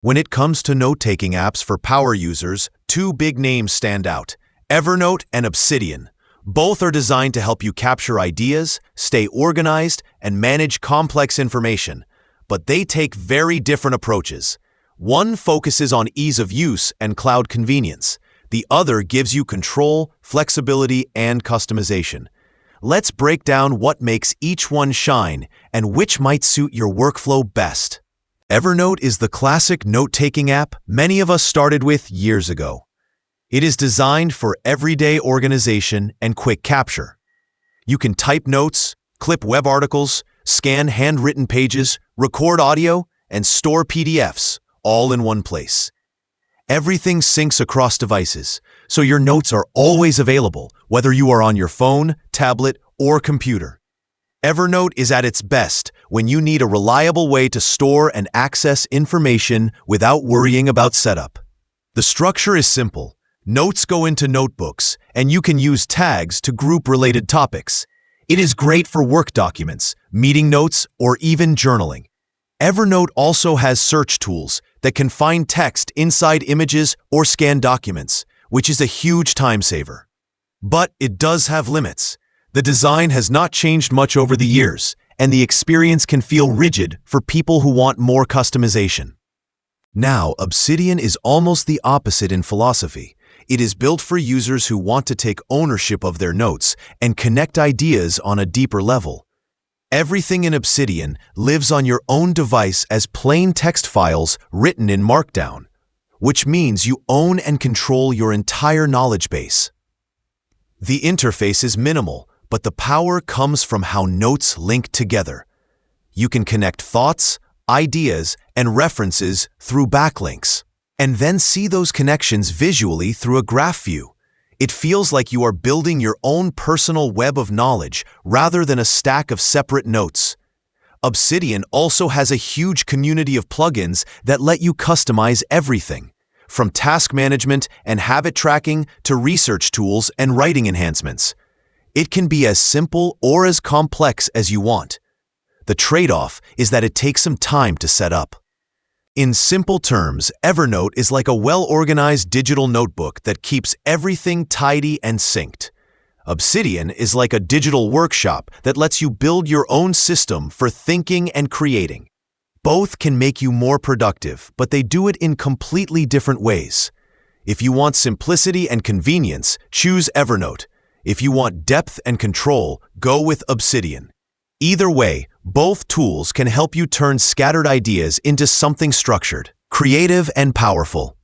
When it comes to note-taking apps for power users, two big names stand out: Evernote and Obsidian. Both are designed to help you capture ideas, stay organized, and manage complex information, but they take very different approaches. One focuses on ease of use and cloud convenience. The other gives you control, flexibility, and customization. Let's break down what makes each one shine and which might suit your workflow best. Evernote is the classic note-taking app many of us started with years ago. It is designed for everyday organization and quick capture. You can type notes, clip web articles, scan handwritten pages, record audio, and store PDFs, all in one place. Everything syncs across devices, so your notes are always available, whether you are on your phone, tablet, or computer. Evernote is at its best when you need a reliable way to store and access information without worrying about setup. The structure is simple. Notes go into notebooks, and you can use tags to group related topics. It is great for work documents, meeting notes, or even journaling. Evernote also has search tools that can find text inside images or scan documents, which is a huge time saver. But it does have limits. The design has not changed much over the years, and the experience can feel rigid for people who want more customization. Now, Obsidian is almost the opposite in philosophy. It is built for users who want to take ownership of their notes and connect ideas on a deeper level. Everything in Obsidian lives on your own device as plain text files written in Markdown, which means you own and control your entire knowledge base. The interface is minimal, but the power comes from how notes link together. You can connect thoughts, ideas, and references through backlinks, and then see those connections visually through a graph view. It feels like you are building your own personal web of knowledge rather than a stack of separate notes. Obsidian also has a huge community of plugins that let you customize everything, from task management and habit tracking to research tools and writing enhancements. It can be as simple or as complex as you want. The trade-off is that it takes some time to set up. In simple terms, Evernote is like a well-organized digital notebook that keeps everything tidy and synced. Obsidian is like a digital workshop that lets you build your own system for thinking and creating. Both can make you more productive, but they do it in completely different ways. If you want simplicity and convenience, choose Evernote. If you want depth and control, go with Obsidian. Either way, both tools can help you turn scattered ideas into something structured, creative, and powerful.